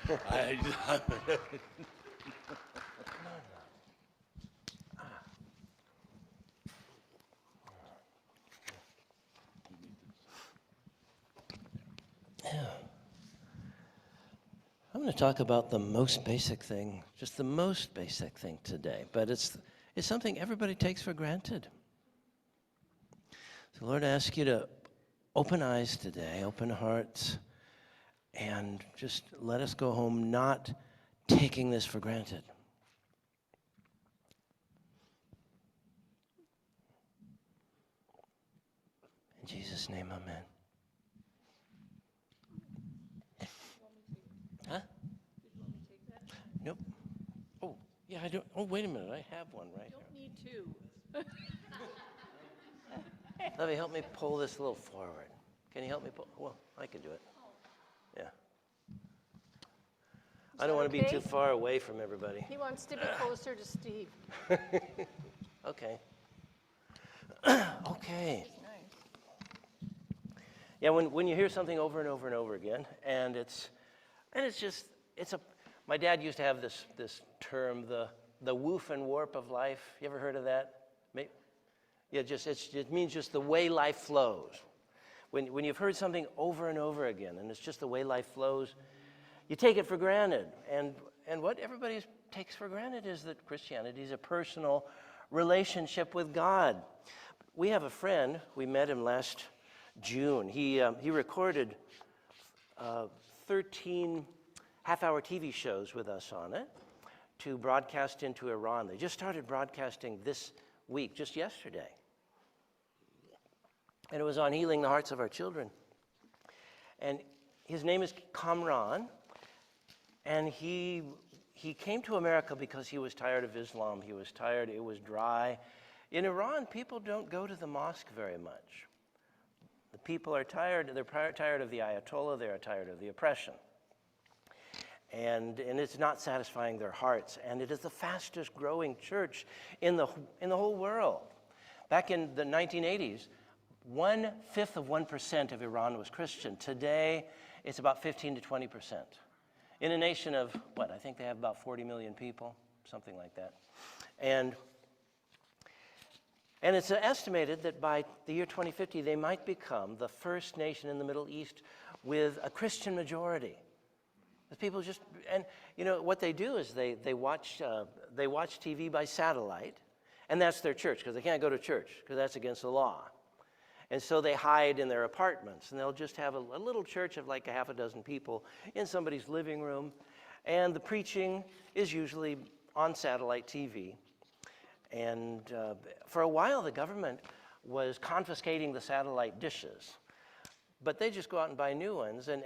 I, I'm going to talk about the most basic thing, just the most basic thing today, but it's something everybody takes for granted. So Lord, I ask you to open eyes today, open hearts, and just let us go home not taking this for granted. In Jesus' name, amen. Huh? Nope. Oh, yeah, I don't. Oh, wait a minute. I have one right Don't need two. here. Let me help me pull this a little forward. Can you help me pull? Well, I can do it. Yeah. I don't want to be okay? too far away from everybody. He wants to be closer to Steve. Okay. Okay. Nice. Yeah, when you hear something over and over and over again, and it's my dad used to have this term, the woof and warp of life. You ever heard of that? Maybe, yeah, it means just the way life flows. When you've heard something over and over again, and it's just the way life flows, you take it for granted. And what everybody takes for granted is that Christianity is a personal relationship with God. We have a friend, we met him last June. He recorded 13 half-hour TV shows with us on it to broadcast into Iran. They just started broadcasting this week, just yesterday. And it was on healing the hearts of our children. And his name is Kamran, and he came to America because he was tired of Islam. He was tired, it was dry. In Iran, people don't go to the mosque very much. The people are tired, they're tired of the Ayatollah, they're tired of the oppression. And it's not satisfying their hearts. And it is the fastest growing church in the whole world. Back in the 1980s, 1/5 of 1% of Iran was Christian. Today, it's about 15 to 20%. In a nation of, I think they have about 40 million people, something like that. And it's estimated that by the year 2050, they might become the first nation in the Middle East with a Christian majority. The people just, and you know, what they do is they watch TV by satellite, and that's their church, because they can't go to church, because that's against the law. And so they hide in their apartments, and they'll just have a little church of like a half a dozen people in somebody's living room, and the preaching is usually on satellite TV. And for a while, the government was confiscating the satellite dishes, but they just go out and buy new ones, and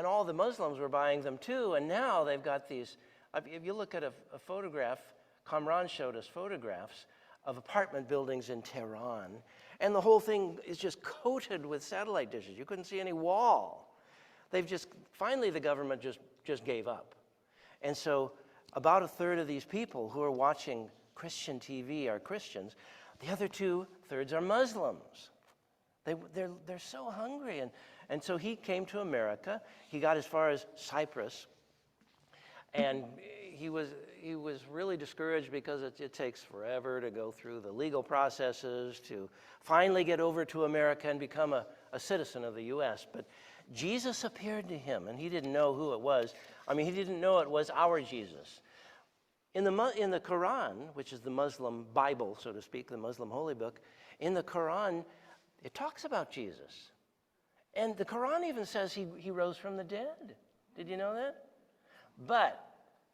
all the Muslims were buying them too, and now they've got these, if you look at a photograph, Kamran showed us photographs of apartment buildings in Tehran, and the whole thing is just coated with satellite dishes. You couldn't see any wall. Finally the government just gave up. And so about a third of these people who are watching Christian TV are Christians. The other 2/3 are Muslims. They're so hungry. And so he came to America. He got as far as Cyprus. And he was really discouraged because it takes forever to go through the legal processes to finally get over to America and become a citizen of the U.S. But Jesus appeared to him, and he didn't know who it was. I mean, he didn't know it was our Jesus. In the Quran, which is the Muslim Bible, so to speak, the Muslim holy book, in the Quran, it talks about Jesus. And the Quran even says he rose from the dead. Did you know that? But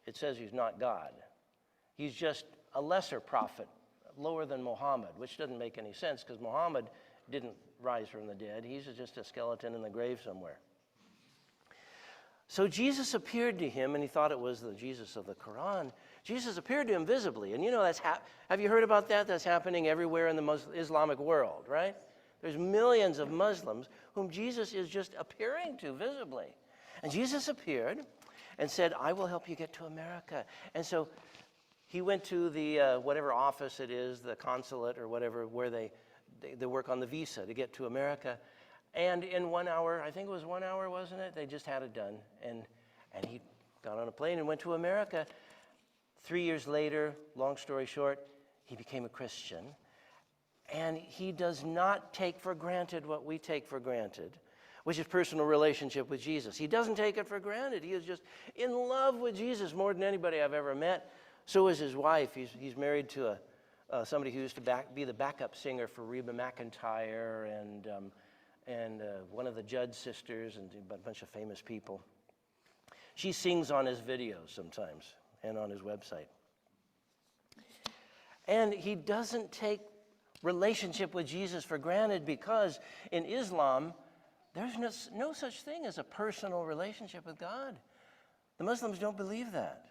it says he's not God. He's just a lesser prophet, lower than Muhammad, which doesn't make any sense because Muhammad didn't rise from the dead. He's just a skeleton in the grave somewhere. So Jesus appeared to him, and he thought it was the Jesus of the Quran. Jesus appeared to him visibly. And you know, have you heard about that? That's happening everywhere in the Islamic world, right? There's millions of Muslims whom Jesus is just appearing to visibly. And Jesus appeared and said, I will help you get to America. And so he went to the whatever office it is, the consulate or whatever, where they work on the visa to get to America. And in 1 hour, I think it was 1 hour, wasn't it? They just had it done. And he got on a plane and went to America. 3 years later, long story short, he became a Christian. And he does not take for granted what we take for granted, which is personal relationship with Jesus. He doesn't take it for granted. He is just in love with Jesus more than anybody I've ever met. So is his wife. He's married to somebody who used to be the backup singer for Reba McEntire and one of the Judd sisters and a bunch of famous people. She sings on his videos sometimes and on his website. And he doesn't take relationship with Jesus for granted because in Islam, there's no such thing as a personal relationship with God. The Muslims don't believe that.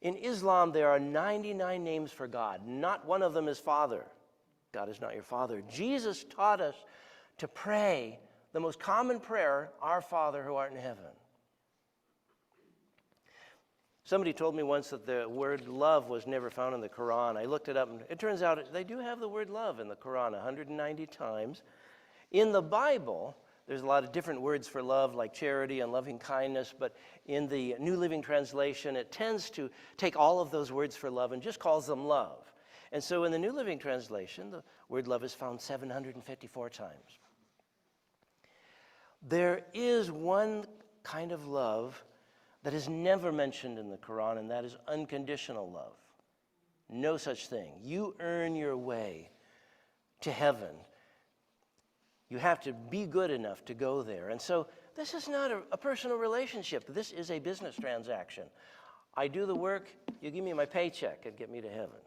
In Islam, there are 99 names for God. Not one of them is Father. God is not your Father. Jesus taught us to pray the most common prayer, Our Father who art in heaven. Somebody told me once that the word love was never found in the Quran. I looked it up, and it turns out they do have the word love in the Quran 190 times. In the Bible, there's a lot of different words for love, like charity and loving kindness, but in the New Living Translation, it tends to take all of those words for love and just calls them love. And so in the New Living Translation, the word love is found 754 times. There is one kind of love that is never mentioned in the Quran, and that is unconditional love. No such thing. You earn your way to heaven. You have to be good enough to go there. And so this is not a personal relationship. This is a business transaction. I do the work, you give me my paycheck and get me to heaven.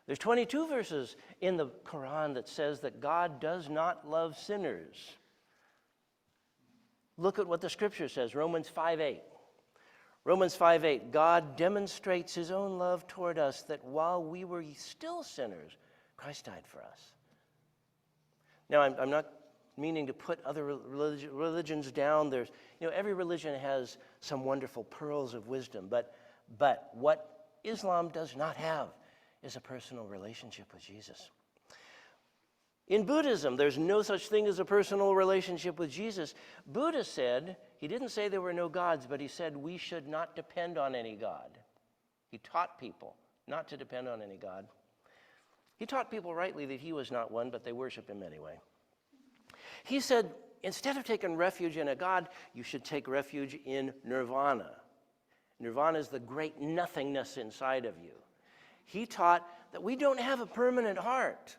There's 22 verses in the Quran that says that God does not love sinners. Look at what the scripture says, Romans 5:8. Romans 5:8, God demonstrates his own love toward us that while we were still sinners, Christ died for us. Now, I'm not meaning to put other religions down. There's, every religion has some wonderful pearls of wisdom, but what Islam does not have is a personal relationship with Jesus. In Buddhism, there's no such thing as a personal relationship with Jesus. Buddha said, he didn't say there were no gods, but he said we should not depend on any god. He taught people not to depend on any god. He taught people rightly that he was not one, but they worship him anyway. He said, instead of taking refuge in a god, you should take refuge in nirvana. Nirvana is the great nothingness inside of you. He taught that we don't have a permanent heart.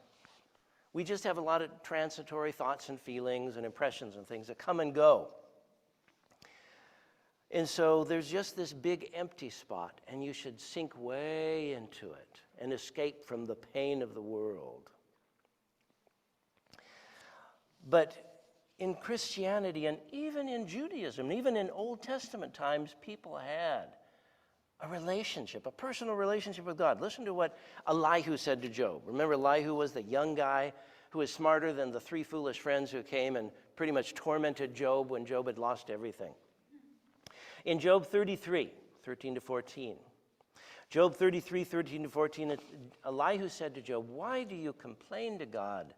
We just have a lot of transitory thoughts and feelings and impressions and things that come and go. And so there's just this big empty spot, and you should sink way into it and escape from the pain of the world. But in Christianity and even in Judaism, even in Old Testament times, people had a relationship, a personal relationship with God. Listen to what Elihu said to Job. Remember, Elihu was the young guy who was smarter than the three foolish friends who came and pretty much tormented Job when Job had lost everything. In Job 33, 13 to 14, Job 33, 13 to 14, Elihu said to Job, why do you complain to God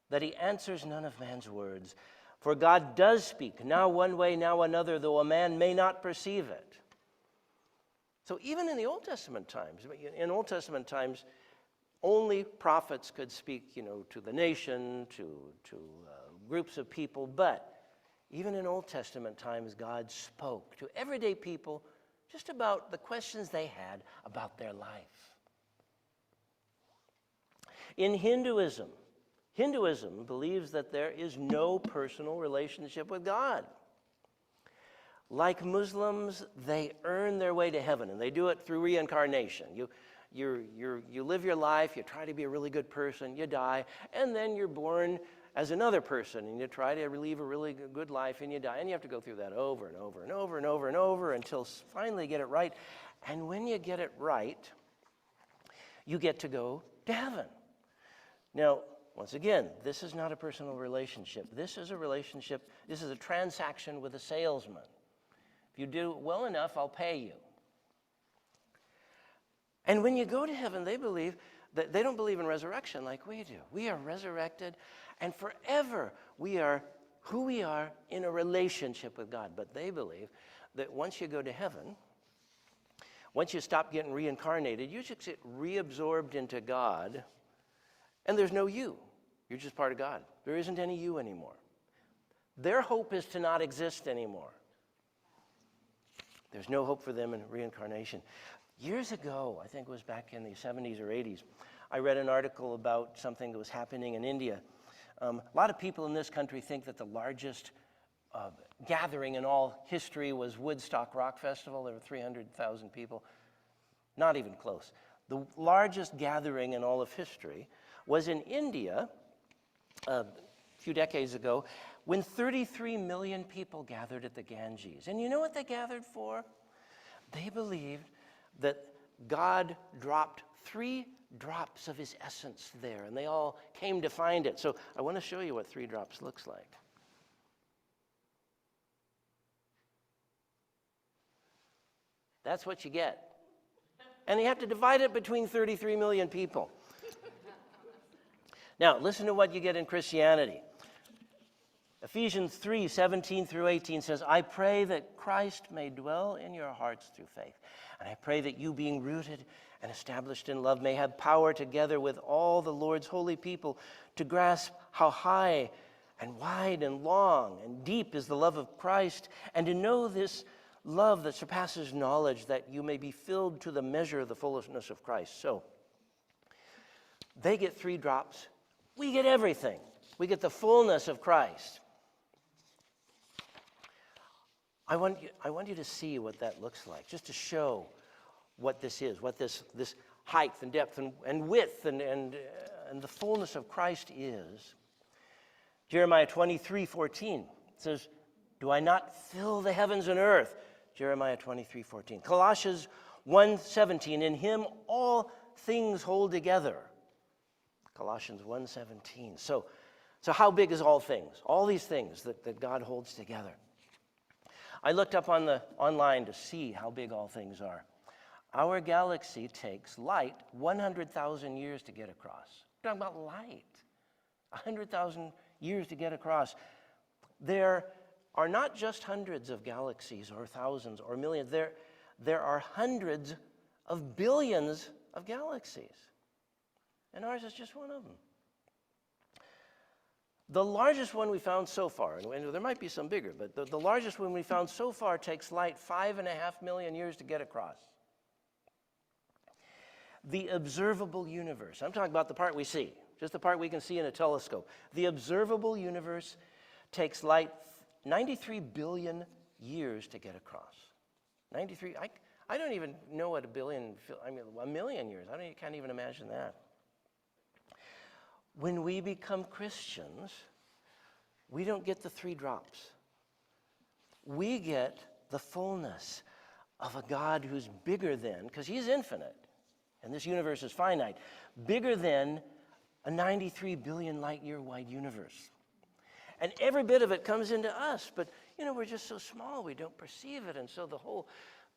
that he answers none of man's words? For God does speak, now one way, now another, though a man may not perceive it. So even in the Old Testament times, only prophets could speak, to the nation, to groups of people. But even in Old Testament times, God spoke to everyday people just about the questions they had about their life. In Hinduism believes that there is no personal relationship with God. Like Muslims, they earn their way to heaven, and they do it through reincarnation. You live your life, you try to be a really good person, you die, and then you're born as another person, and you try to live a really good life, and you die. And you have to go through that over and over and over and over and over until finally you get it right. And when you get it right, you get to go to heaven. Now, once again, this is not a personal relationship. This is a transaction with a salesman. If you do well enough, I'll pay you. And when you go to heaven, they don't believe in resurrection like we do. We are resurrected, and forever we are who we are in a relationship with God. But they believe that once you go to heaven, once you stop getting reincarnated, you just get reabsorbed into God, and there's no you. You're just part of God. There isn't any you anymore. Their hope is to not exist anymore. There's no hope for them in reincarnation. Years ago, I think it was back in the 70s or 80s, I read an article about something that was happening in India. A lot of people in this country think that the largest gathering in all history was Woodstock Rock Festival. There were 300,000 people. Not even close. The largest gathering in all of history was in India a few decades ago when 33 million people gathered at the Ganges. And you know what they gathered for? They believed that God dropped 3 drops of his essence there, and they all came to find it. So I want to show you what 3 drops looks like. That's what you get. And you have to divide it between 33 million people. Now, listen to what you get in Christianity. Ephesians 3:17 through 18 says, I pray that Christ may dwell in your hearts through faith. And I pray that you, being rooted and established in love, may have power together with all the Lord's holy people to grasp how high and wide and long and deep is the love of Christ, and to know this love that surpasses knowledge, that you may be filled to the measure of the fullness of Christ. So, they get 3 drops. We get everything. We get the fullness of Christ. I want you to see what that looks like, just to show what this is, what this height and depth and width and the fullness of Christ is. Jeremiah 23:14 says, do I not fill the heavens and earth? Jeremiah 23:14. Colossians 1:17, in him all things hold together. Colossians 1:17. So how big is all things? All these things that God holds together. I looked up online to see how big all things are. Our galaxy takes light 100,000 years to get across. We're talking about light. 100,000 years to get across. There are not just hundreds of galaxies or thousands or millions. There are hundreds of billions of galaxies. And ours is just one of them. The largest one we found so far, and there might be some bigger, but the largest one we found so far takes light 5.5 million years to get across. The observable universe, I'm talking about the part we see, just the part we can see in a telescope. The observable universe takes light 93 billion years to get across. 93, I don't even know what a million years, can't even imagine that. When we become Christians, we don't get the 3 drops. We get the fullness of a God who's bigger than, because he's infinite, and this universe is finite, bigger than a 93 billion light year wide universe. And every bit of it comes into us, but we're just so small, we don't perceive it, and so the whole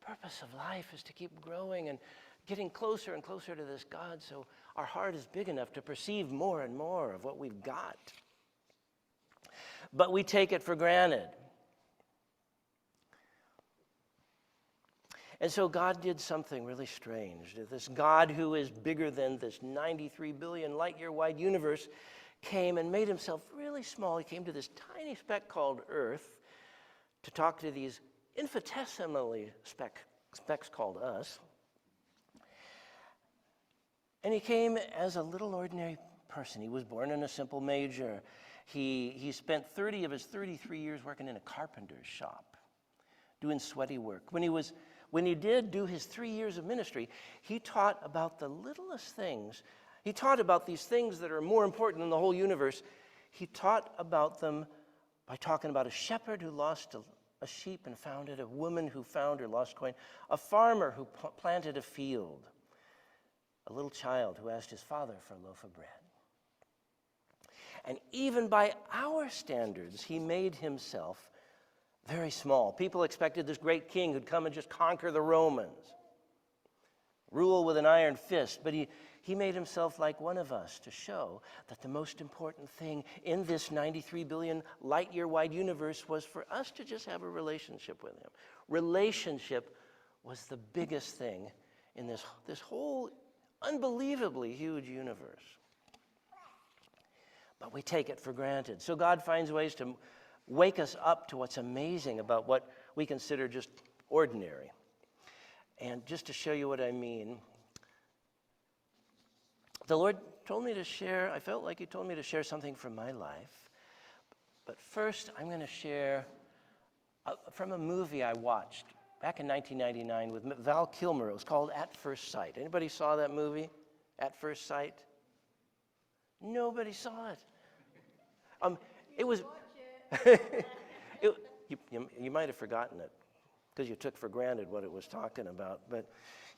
purpose of life is to keep growing and getting closer and closer to this God, so our heart is big enough to perceive more and more of what we've got. But we take it for granted. And so God did something really strange. This God who is bigger than this 93 billion light year wide universe came and made himself really small. He came to this tiny speck called Earth to talk to these infinitesimally specks called us. And he came as a little ordinary person. He was born in a simple manger. He spent 30 of his 33 years working in a carpenter's shop, doing sweaty work. When he did do his 3 years of ministry, he taught about the littlest things. He taught about these things that are more important than the whole universe. He taught about them by talking about a shepherd who lost a sheep and found it, a woman who found her lost coin, a farmer who planted a field, a little child who asked his father for a loaf of bread. And even by our standards, he made himself very small. People expected this great king who'd come and just conquer the Romans, rule with an iron fist. But he He made himself like one of us to show that the most important thing in this 93 billion light-year wide universe was for us to just have a relationship with him. Relationship was the biggest thing in this whole unbelievably huge universe. But we take it for granted. So God finds ways to wake us up to what's amazing about what we consider just ordinary. And just to show you what I mean, the Lord told me to share, I felt like he told me to share something from my life. But first, I'm going to share from a movie I watched back in 1999 with Val Kilmer. It was called At First Sight. Anybody saw that movie, At First Sight? Nobody saw it. It was. You might have forgotten it because you took for granted what it was talking about. But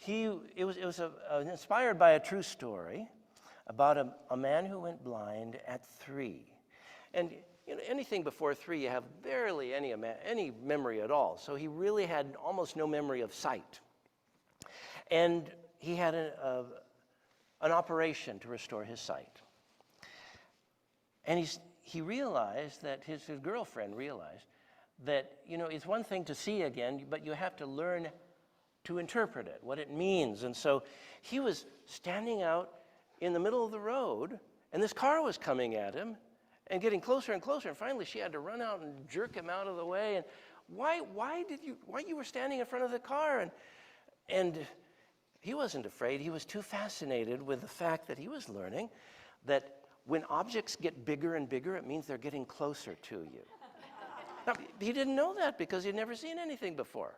it was inspired by a true story about a man who went blind at 3. And anything before 3, you have barely any memory at all. So he really had almost no memory of sight. And he had an operation to restore his sight. And he realized that his girlfriend realized that, it's one thing to see again, but you have to learn to interpret it, what it means. And so he was standing out in the middle of the road, and this car was coming at him and getting closer and closer. And finally, she had to run out and jerk him out of the way. And why you were standing in front of the car? And he wasn't afraid. He was too fascinated with the fact that he was learning that when objects get bigger and bigger, it means they're getting closer to you. Now, he didn't know that because he'd never seen anything before.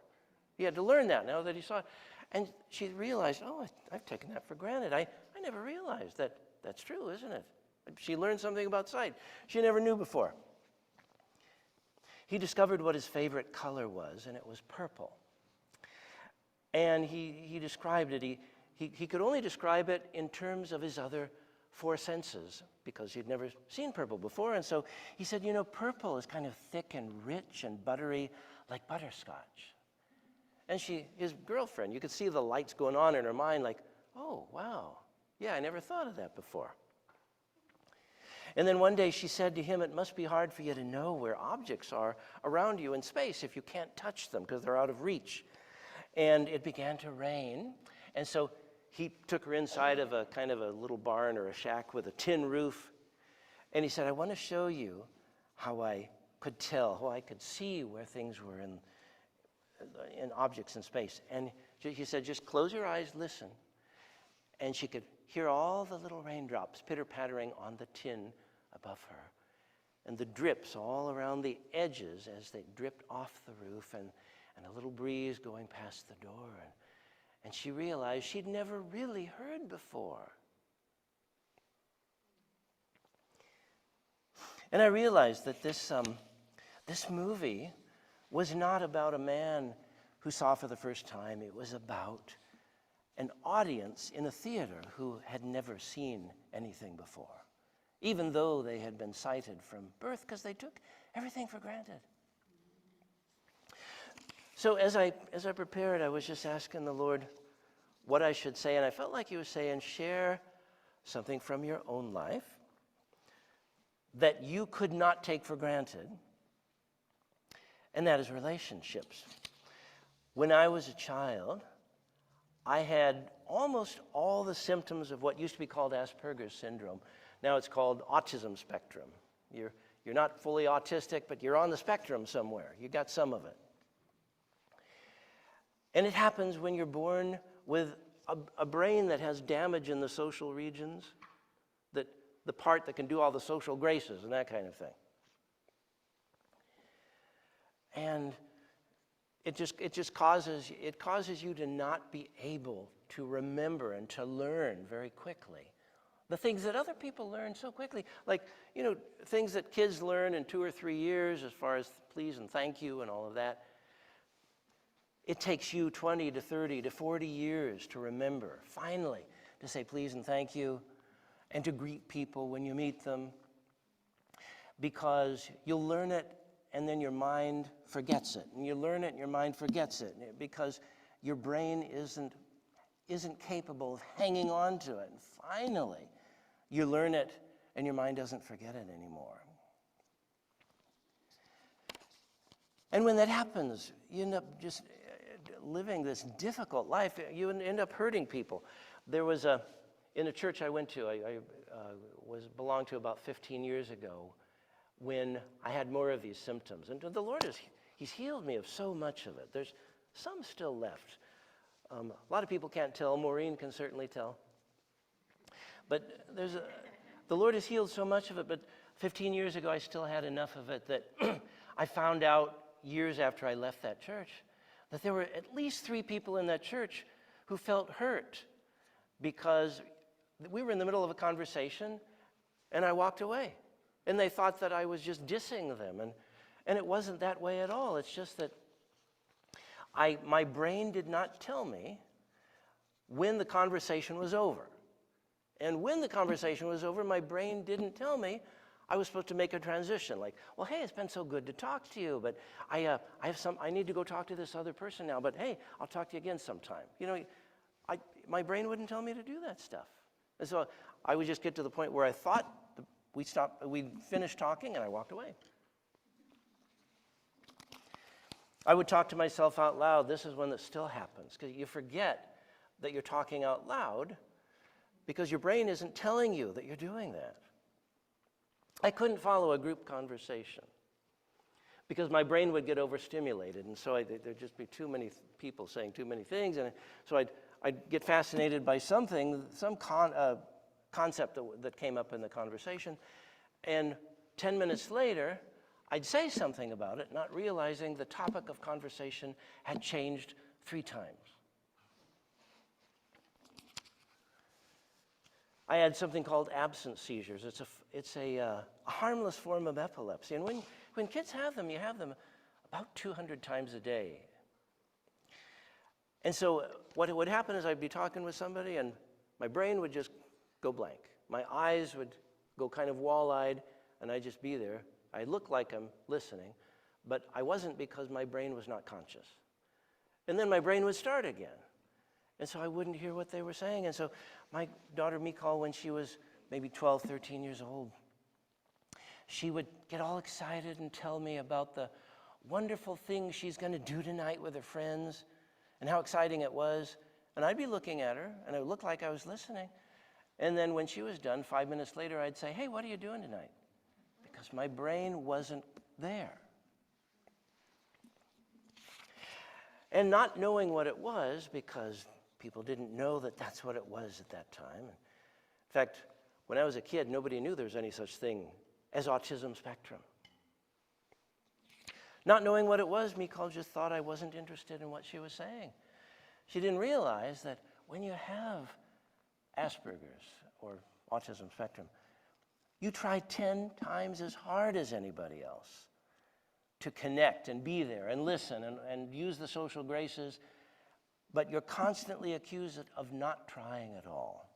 He had to learn that now that he saw it. And she realized, I've taken that for granted. I never realized that that's true, isn't it? She learned something about sight she never knew before. He discovered what his favorite color was, and it was purple. And he described it. He could only describe it in terms of his other 4 senses because he'd never seen purple before. And so he said, purple is kind of thick and rich and buttery like butterscotch. And his girlfriend, you could see the lights going on in her mind like, oh, wow. Yeah, I never thought of that before. And then one day she said to him, it must be hard for you to know where objects are around you in space if you can't touch them because they're out of reach. And it began to rain. And so he took her inside of a kind of a little barn or a shack with a tin roof. And he said, I want to show you how I could tell, how I could see where things were in objects in space. And he said, just close your eyes, listen. And she could hear all the little raindrops pitter-pattering on the tin above her. And the drips all around the edges as they dripped off the roof, and a little breeze going past the door. And she realized she'd never really heard before. And I realized that this movie was not about a man who saw for the first time. It was about an audience in a theater who had never seen anything before, even though they had been sighted from birth because they took everything for granted. So as I prepared, I was just asking the Lord what I should say, and I felt like he was saying, share something from your own life that you could not take for granted, and that is relationships. When I was a child, I had almost all the symptoms of what used to be called Asperger's syndrome. Now it's called autism spectrum. You're not fully autistic, but you're on the spectrum somewhere. You got some of it. And it happens when you're born with a brain that has damage in the social regions, that the part that can do all the social graces and that kind of thing. And it just causes you to not be able to remember and to learn very quickly the things that other people learn so quickly, like things that kids learn in 2 or 3 years, as far as please and thank you and all of that. It takes you 20 to 30 to 40 years to remember, finally, to say please and thank you, and to greet people when you meet them, because you'll learn it and then your mind forgets it. And you learn it and your mind forgets it because your brain isn't isn't capable of hanging on to it. And finally, you learn it, and your mind doesn't forget it anymore. And when that happens, you end up just living this difficult life. You end up hurting people. There was in a church I went to, I belonged to about 15 years ago, when I had more of these symptoms. And the Lord He's healed me of so much of it. There's some still left. A lot of people can't tell. Maureen can certainly tell. But the Lord has healed so much of it, but 15 years ago I still had enough of it that I found out years after I left that church that there were at least 3 people in that church who felt hurt because we were in the middle of a conversation and I walked away. And they thought that I was just dissing them. And it wasn't that way at all. It's just that my brain did not tell me when the conversation was over. And when the conversation was over, my brain didn't tell me I was supposed to make a transition. Like, well, hey, it's been so good to talk to you, but I need to go talk to this other person now. But hey, I'll talk to you again sometime. You know, my brain wouldn't tell me to do that stuff. And so I would just get to the point where I thought we finished talking, and I walked away. I would talk to myself out loud. This is one that still happens, because you forget that you're talking out loud because your brain isn't telling you that you're doing that. I couldn't follow a group conversation because my brain would get overstimulated, and so there'd just be too many people saying too many things, and so I'd get fascinated by some concept that came up in the conversation, and 10 minutes later, I'd say something about it, not realizing the topic of conversation had changed 3 times. I had something called absence seizures. It's a harmless form of epilepsy. And when kids have them, you have them about 200 times a day. And so what would happen is I'd be talking with somebody and my brain would just go blank. My eyes would go kind of wall-eyed and I'd just be there. I look like I'm listening, but I wasn't because my brain was not conscious. And then my brain would start again. And so I wouldn't hear what they were saying. And so my daughter, Mikal, when she was maybe 12, 13 years old, she would get all excited and tell me about the wonderful things she's going to do tonight with her friends and how exciting it was. And I'd be looking at her, and it would look like I was listening. And then when she was done, 5 minutes later, I'd say, hey, what are you doing tonight? Because my brain wasn't there. And not knowing what it was, because people didn't know that that's what it was at that time. In fact, when I was a kid, nobody knew there was any such thing as autism spectrum. Not knowing what it was, Mikal just thought I wasn't interested in what she was saying. She didn't realize that when you have Asperger's or autism spectrum, you try 10 times as hard as anybody else to connect and be there and listen and use the social graces, but you're constantly accused of not trying at all.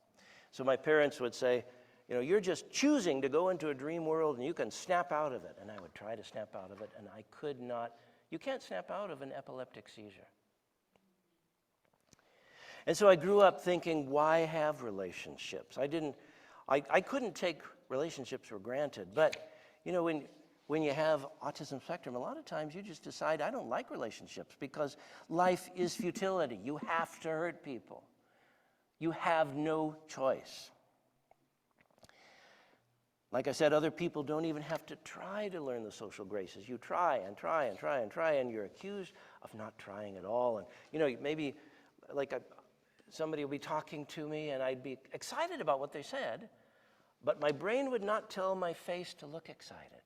So my parents would say, you know, you're just choosing to go into a dream world and you can snap out of it. And I would try to snap out of it, and I could not. You can't snap out of an epileptic seizure. And so I grew up thinking, why have relationships? I couldn't take relationships for granted. But, you know, when you have autism spectrum, a lot of times you just decide, I don't like relationships because life is futility. You have to hurt people. You have no choice. Like I said, other people don't even have to try to learn the social graces. You try and try and try and try, and you're accused of not trying at all. And, you know, maybe like somebody will be talking to me and I'd be excited about what they said, but my brain would not tell my face to look excited.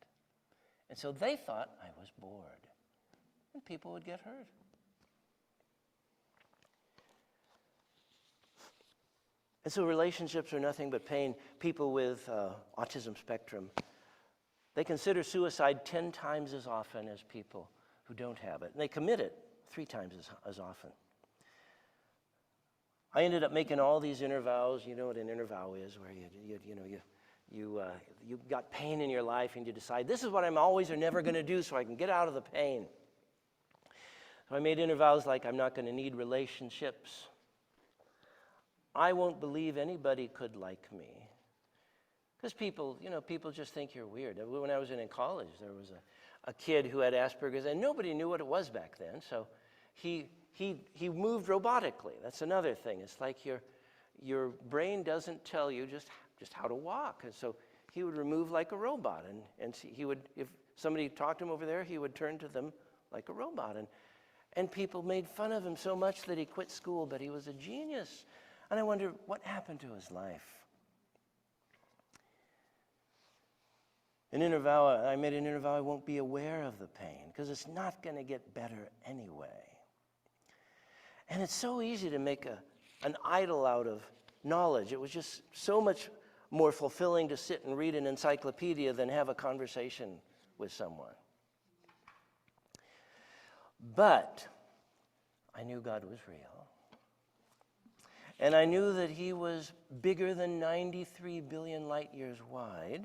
And so they thought I was bored, and people would get hurt. And so relationships are nothing but pain. People with autism spectrum, they consider suicide 10 times as often as people who don't have it. And they commit it 3 times as often. I ended up making all these inner vows. You know what an inner vow is, where you got pain in your life and you decide, this is what I'm always or never going to do so I can get out of the pain. So I made inner vows like I'm not going to need relationships. I won't believe anybody could like me. Because people just think you're weird. When I was in college, there was a kid who had Asperger's, and nobody knew what it was back then. So he moved robotically. That's another thing. It's like your brain doesn't tell you just how to walk. And so he would remove like a robot, and he would, if somebody talked to him over there, he would turn to them like a robot. And people made fun of him so much that he quit school, but he was a genius. And I wonder what happened to his life. I made an inner vow I won't be aware of the pain because it's not going to get better anyway. And it's so easy to make an idol out of knowledge. It was just so much more fulfilling to sit and read an encyclopedia than have a conversation with someone. But I knew God was real. And I knew that he was bigger than 93 billion light years wide.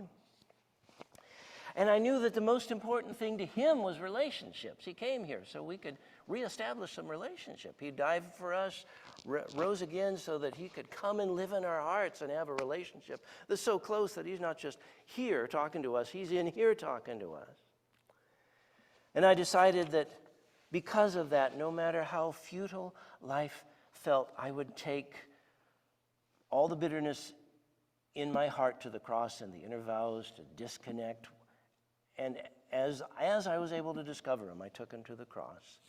And I knew that the most important thing to him was relationships. He came here so we could reestablish some relationship. He died for us, rose again so that he could come and live in our hearts and have a relationship that's so close that he's not just here talking to us, he's in here talking to us. And I decided that because of that, no matter how futile life felt, I would take all the bitterness in my heart to the cross and the inner vows to disconnect. And as I was able to discover them, I took them to the cross.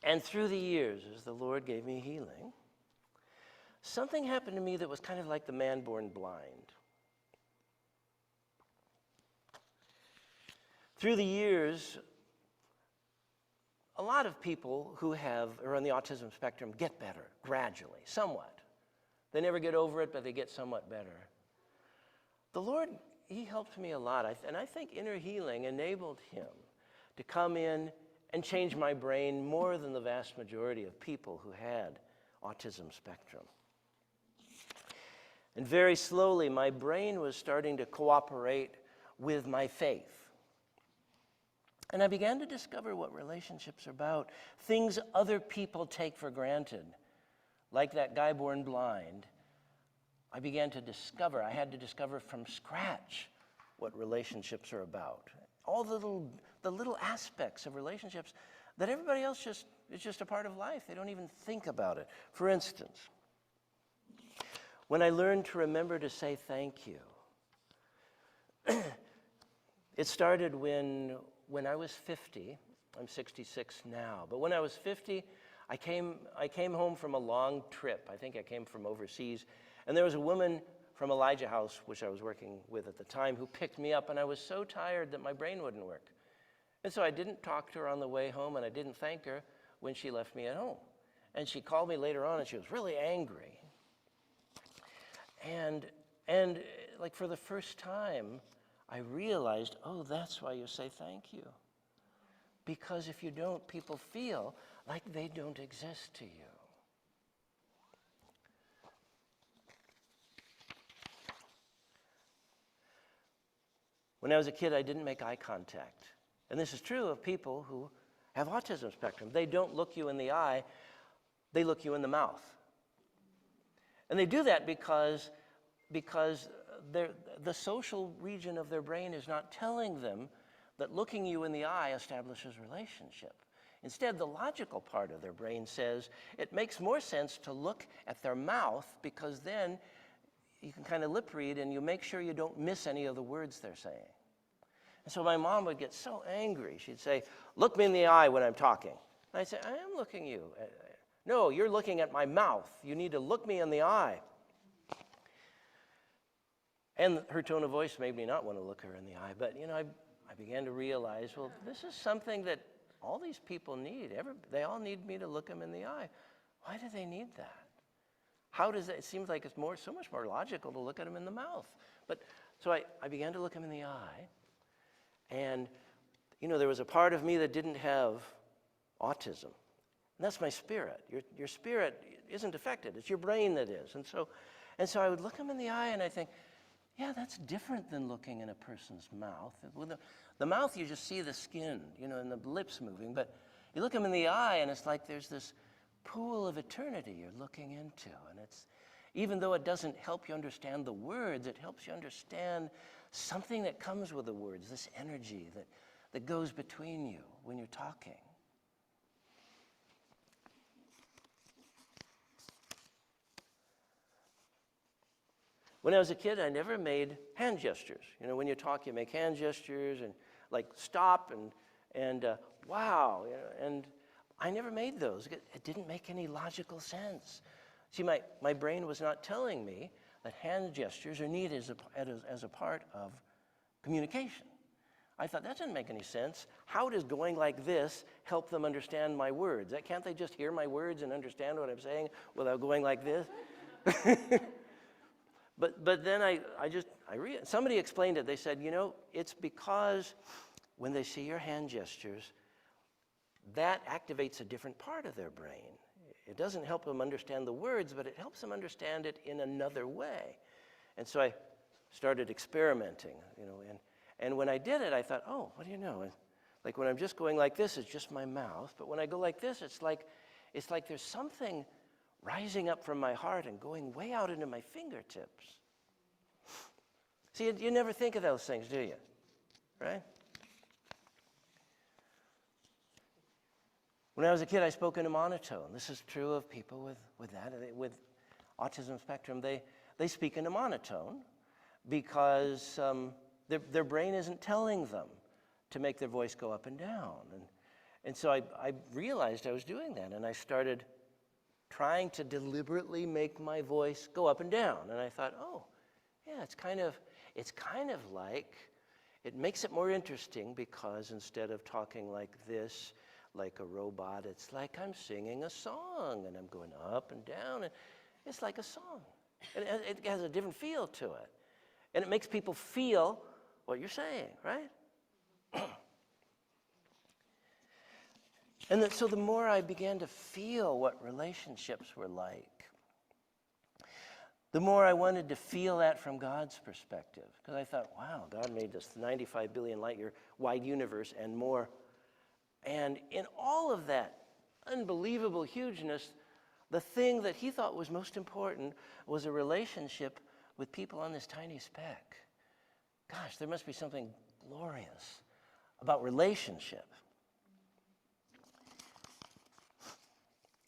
And through the years, as the Lord gave me healing, something happened to me that was kind of like the man born blind. Through the years, a lot of people who are on the autism spectrum get better gradually, somewhat. They never get over it, but they get somewhat better. The Lord, he helped me a lot, and I think inner healing enabled him to come in and change my brain more than the vast majority of people who had autism spectrum. And very slowly, my brain was starting to cooperate with my faith. And I began to discover what relationships are about, things other people take for granted, like that guy born blind. I had to discover from scratch what relationships are about. All the little aspects of relationships that everybody else is just a part of life. They don't even think about it. For instance, when I learned to remember to say thank you, it started when I was 50. I'm 66 now. But when I was 50, I came home from a long trip. I think I came from overseas. And there was a woman from Elijah House, which I was working with at the time, who picked me up. And I was so tired that my brain wouldn't work. And so I didn't talk to her on the way home, and I didn't thank her when she left me at home. And she called me later on, and she was really angry. And like for the first time, I realized, oh, that's why you say thank you. Because if you don't, people feel like they don't exist to you. When I was a kid, I didn't make eye contact. And this is true of people who have autism spectrum. They don't look you in the eye, they look you in the mouth. And they do that because the social region of their brain is not telling them that looking you in the eye establishes relationship. Instead, the logical part of their brain says it makes more sense to look at their mouth because then you can kind of lip read and you make sure you don't miss any of the words they're saying. And so my mom would get so angry. She'd say, look me in the eye when I'm talking. And I'd say, I am looking you. No, you're looking at my mouth. You need to look me in the eye. And her tone of voice made me not want to look her in the eye. But, I began to realize, well, this is something that all these people need. They all need me to look them in the eye. Why do they need that? How does it seems like it's so much more logical to look at them in the mouth. But so I began to look them in the eye. And, there was a part of me that didn't have autism. And that's my spirit. Your spirit isn't affected. It's your brain that is. And so I would look them in the eye and I think, yeah, that's different than looking in a person's mouth. With the mouth, you just see the skin, and the lips moving. But you look them in the eye, and it's like there's this pool of eternity you're looking into. And it's, even though it doesn't help you understand the words, it helps you understand something that comes with the words, this energy that goes between you when you're talking. When I was a kid, I never made hand gestures. You know, when you talk, you make hand gestures and like stop and wow. You know, and I never made those. It didn't make any logical sense. See, my brain was not telling me that hand gestures are needed as a part of communication. I thought, that doesn't make any sense. How does going like this help them understand my words? Can't they just hear my words and understand what I'm saying without going like this? But then somebody explained it. They said, you know, it's because when they see your hand gestures, that activates a different part of their brain. It doesn't help them understand the words, but it helps them understand it in another way. And so I started experimenting, you know, and when I did it, I thought, oh, what do you know? Like when I'm just going like this, it's just my mouth. But when I go like this, it's like there's something rising up from my heart and going way out into my fingertips. See, you never think of those things, do you? Right? When I was a kid, I spoke in a monotone. This is true of people with autism spectrum. They speak in a monotone because their brain isn't telling them to make their voice go up and down. And so I realized I was doing that, and I started trying to deliberately make my voice go up and down. And I thought, oh, yeah, it's kind of like, it makes it more interesting because instead of talking like this, like a robot, it's like I'm singing a song and I'm going up and down, and it's like a song. And it has a different feel to it. And it makes people feel what you're saying, right? And so the more I began to feel what relationships were like, the more I wanted to feel that from God's perspective. Because I thought, wow, God made this 95 billion light year wide universe and more. And in all of that unbelievable hugeness, the thing that he thought was most important was a relationship with people on this tiny speck. Gosh, there must be something glorious about relationship.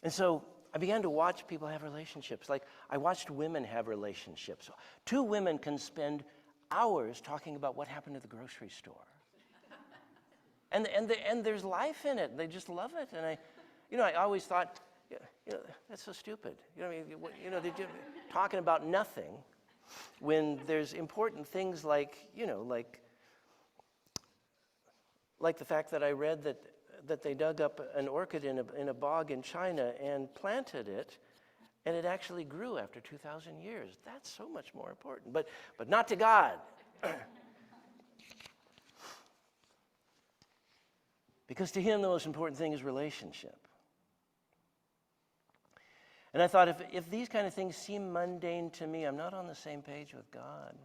And so I began to watch people have relationships. Like I watched women have relationships. Two women can spend hours talking about what happened at the grocery store. And there's life in it. They just love it. And I always thought, that's so stupid. They're just talking about nothing when there's important things like the fact that I read that they dug up an orchid in a bog in China and planted it, and it actually grew after 2,000 years. That's so much more important, but not to God. Because to him, the most important thing is relationship. And I thought, if these kind of things seem mundane to me, I'm not on the same page with God.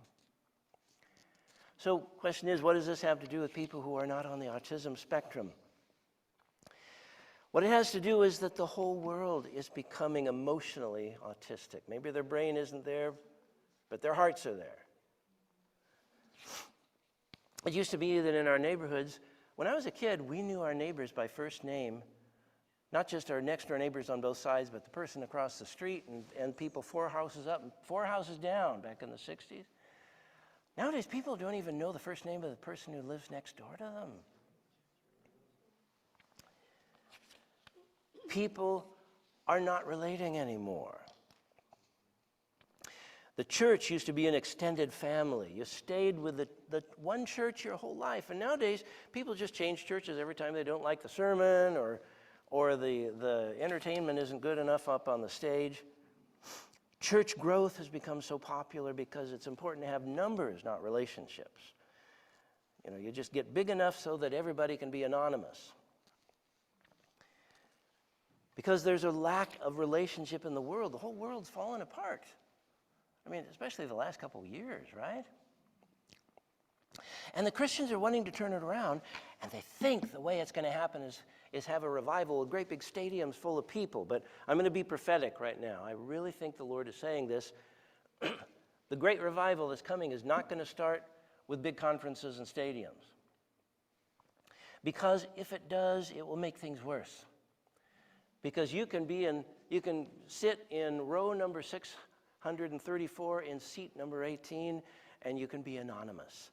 So question is, what does this have to do with people who are not on the autism spectrum? What it has to do is that the whole world is becoming emotionally autistic. Maybe their brain isn't there, but their hearts are there. It used to be that in our neighborhoods, when I was a kid, we knew our neighbors by first name, not just our next door neighbors on both sides, but the person across the street and people 4 houses up and 4 houses down back in the 60s. Nowadays, people don't even know the first name of the person who lives next door to them. People are not relating anymore. The church used to be an extended family. You stayed with the one church your whole life. And nowadays, people just change churches every time they don't like the sermon or the entertainment isn't good enough up on the stage. Church growth has become so popular because it's important to have numbers, not relationships. You just get big enough so that everybody can be anonymous. Because there's a lack of relationship in the world. The whole world's fallen apart. I mean, especially the last couple of years, right? And the Christians are wanting to turn it around, and they think the way it's going to happen is have a revival with great big stadiums full of people. But I'm going to be prophetic right now. I really think the Lord is saying this. The great revival that's coming is not going to start with big conferences and stadiums. Because if it does, it will make things worse. Because you can sit in row number 634 in seat number 18, and you can be anonymous.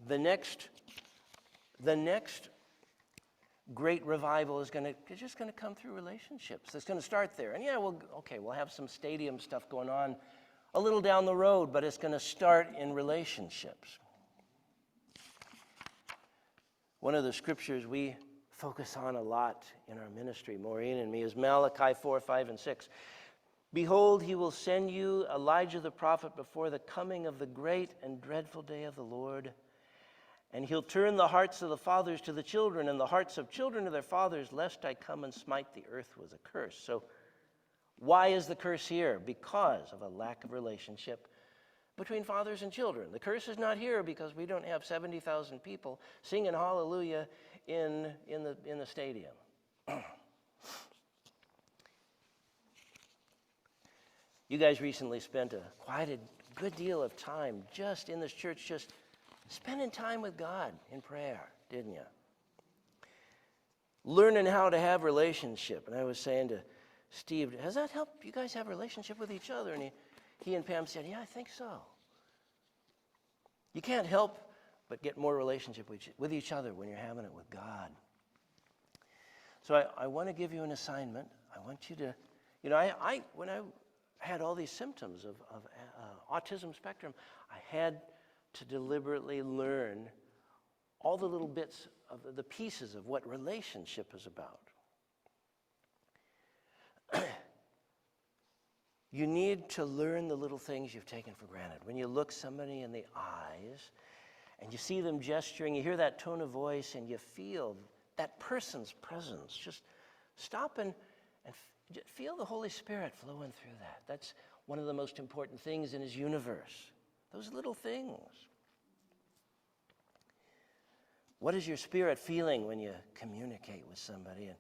The next great revival is just going to come through relationships. It's going to start there. And yeah, we'll have some stadium stuff going on a little down the road, but it's going to start in relationships. One of the scriptures we focus on a lot in our ministry, Maureen and me, is Malachi 4, 5, and 6. Behold, he will send you Elijah the prophet before the coming of the great and dreadful day of the Lord. And he'll turn the hearts of the fathers to the children and the hearts of children to their fathers, lest I come and smite the earth with a curse. So why is the curse here? Because of a lack of relationship between fathers and children. The curse is not here because we don't have 70,000 people singing hallelujah in the stadium. You guys recently spent quite a good deal of time just in this church, just spending time with God in prayer, didn't you? Learning how to have relationship. And I was saying to Steve, has that helped you guys have a relationship with each other? And he and Pam said, yeah, I think so. You can't help but get more relationship with each other when you're having it with God. So I want to give you an assignment. I want you to, when I had all these symptoms of autism spectrum, I had to deliberately learn all the little bits of the pieces of what relationship is about. You need to learn the little things you've taken for granted. When you look somebody in the eyes and you see them gesturing, you hear that tone of voice and you feel that person's presence, just stop and feel the Holy Spirit flowing through that. That's one of the most important things in his universe. Those little things. What is your spirit feeling when you communicate with somebody? And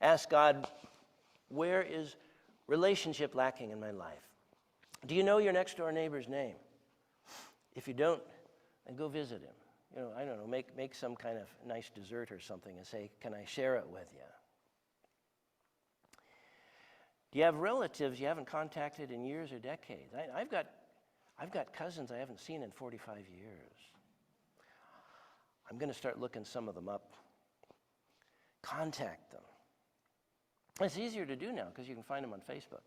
ask God, where is relationship lacking in my life? Do you know your next door neighbor's name? If you don't, then go visit him. I don't know, make some kind of nice dessert or something and say, can I share it with you? Do you have relatives you haven't contacted in years or decades? I've got cousins I haven't seen in 45 years. I'm going to start looking some of them up. Contact them. It's easier to do now because you can find them on Facebook.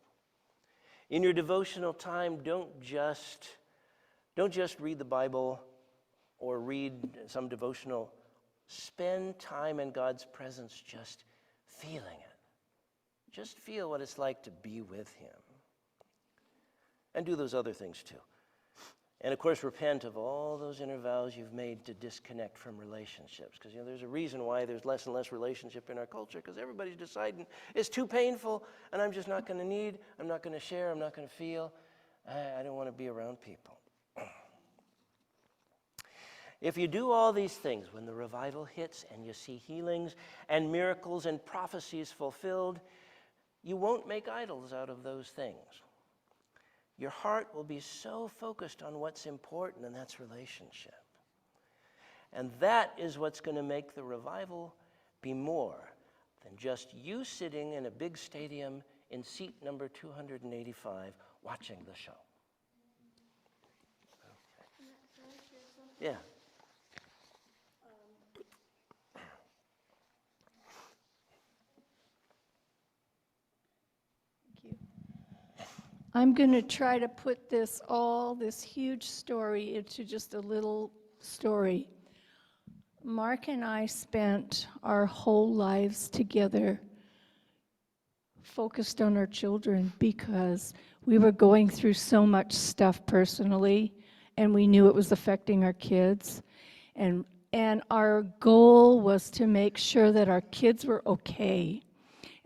In your devotional time, don't just read the Bible or read some devotional. Spend time in God's presence just feeling it. Just feel what it's like to be with him. And do those other things too. And of course, repent of all those inner vows you've made to disconnect from relationships. Because there's a reason why there's less and less relationship in our culture, because everybody's deciding it's too painful, and I'm just not going to need, I'm not going to share, I'm not going to feel. I don't want to be around people. If you do all these things, when the revival hits and you see healings and miracles and prophecies fulfilled, you won't make idols out of those things. Your heart will be so focused on what's important, and that's relationship. And that is what's going to make the revival be more than just you sitting in a big stadium in seat number 285 watching the show. Yeah. I'm going to try to put this huge story into just a little story. Mark and I spent our whole lives together focused on our children because we were going through so much stuff personally, and we knew it was affecting our kids. And our goal was to make sure that our kids were okay.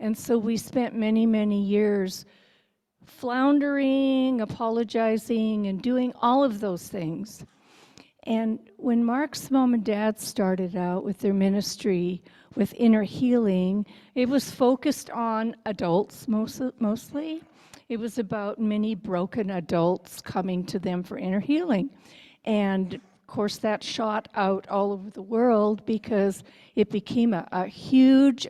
And so we spent many, many years floundering, apologizing, and doing all of those things. And when Mark's mom and dad started out with their ministry with inner healing, it was focused on adults mostly. It was about many broken adults coming to them for inner healing. And of course, that shot out all over the world because it became a huge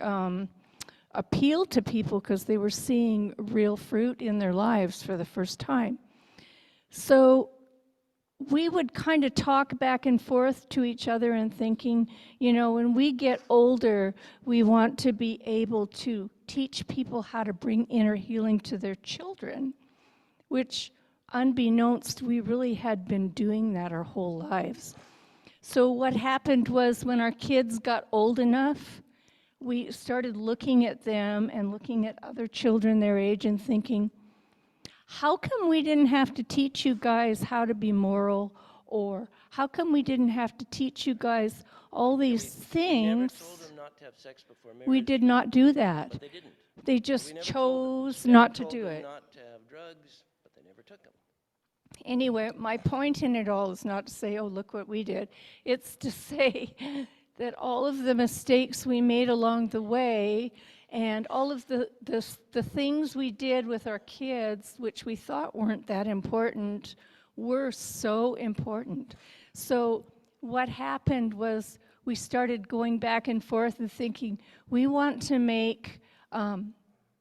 appeal to people because they were seeing real fruit in their lives for the first time. So we would kind of talk back and forth to each other and thinking, you know, when we get older, we want to be able to teach people how to bring inner healing to their children, which unbeknownst, we really had been doing that our whole lives. So what happened was when our kids got old enough, we started looking at them and looking at other children their age and thinking, how come we didn't have to teach you guys how to be moral? Or how come we didn't have to teach you guys all these things? We never told them not to have sex before marriage. We did not do that. But they didn't. They just We never chose never not to told do them it. not to have drugs, but they never took them. Anyway, my point in it all is not to say, oh, look what we did. It's to say that all of the mistakes we made along the way and all of the things we did with our kids, which we thought weren't that important, were so important. So what happened was we started going back and forth and thinking, we want to make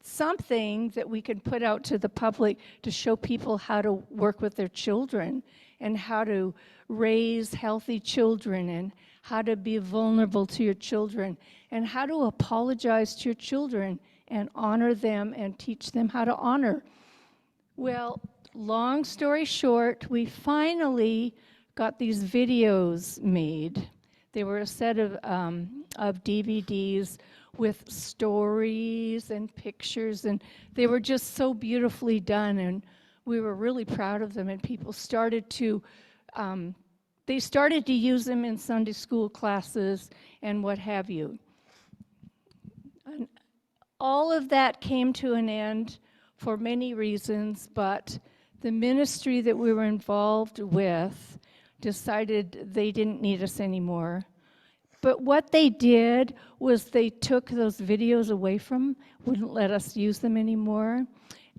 something that we can put out to the public to show people how to work with their children and how to raise healthy children and how to be vulnerable to your children and how to apologize to your children and honor them and teach them how to honor. Well, long story short, we finally got these videos made. They were a set of DVDs with stories and pictures, and they were just so beautifully done, and we were really proud of them, and people started to use them in Sunday school classes and what have you. And all of that came to an end for many reasons, but the ministry that we were involved with decided they didn't need us anymore. But what they did was they took those videos away from, wouldn't let us use them anymore,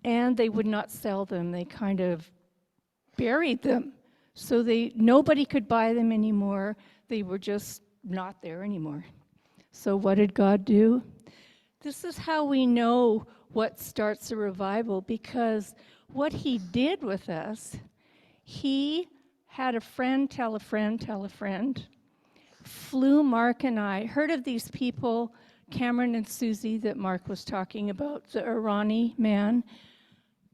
and they would not sell them. They kind of buried them. So nobody could buy them anymore. They were just not there anymore. So what did God do? This is how we know what starts a revival, because what he did with us, he had a friend tell a friend tell a friend, flew Mark and I, heard of these people, Cameron and Susie that Mark was talking about, the Irani man,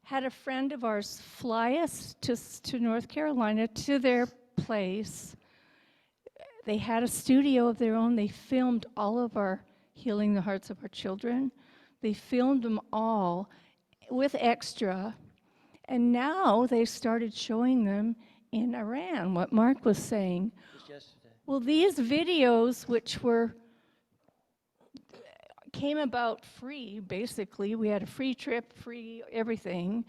had a friend of ours fly us to North Carolina to their place. They had a studio of their own. They filmed all of our Healing the Hearts of Our Children. They filmed them all with extra. And now they started showing them in Iran, what Mark was saying. Just yesterday. Well, these videos, which came about free, basically. We had a free trip, free everything.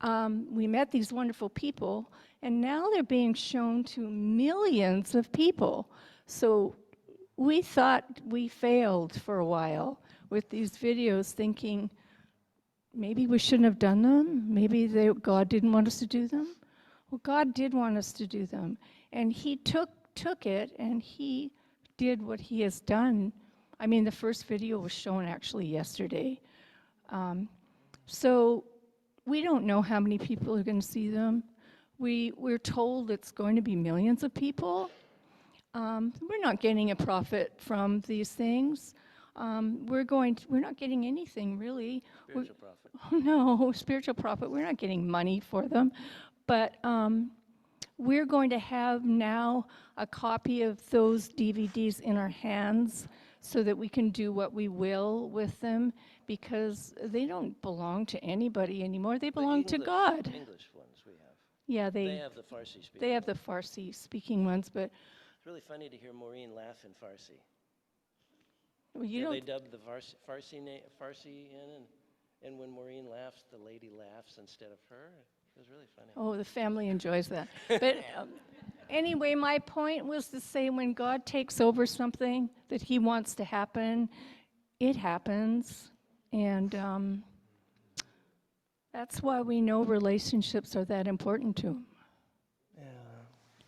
We met these wonderful people, and now they're being shown to millions of people. So we thought we failed for a while with these videos, thinking maybe we shouldn't have done them. Maybe God didn't want us to do them. Well, God did want us to do them, and he took it, and he did what he has done. I mean, the first video was shown actually yesterday. So we don't know how many people are going to see them. We're told it's going to be millions of people. We're not getting a profit from these things. We're not getting anything really. Spiritual profit. Oh, no, spiritual profit. We're not getting money for them. But we're going to have now a copy of those DVDs in our hands so that we can do what we will with them, because they don't belong to anybody anymore. They belong to God. English ones we have. Yeah, They have the Farsi speaking. they have the Farsi speaking ones, but It's really funny to hear Maureen laugh in Farsi. well, you They don't. dubbed the Farsi in, and when Maureen laughs, the lady laughs instead of her. It was really funny. Oh, the family enjoys that. But Anyway, my point was to say when God takes over something that he wants to happen, it happens. And that's why we know relationships are that important to him. Yeah.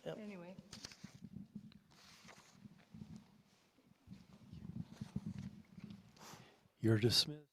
Yep. Anyway. You're dismissed.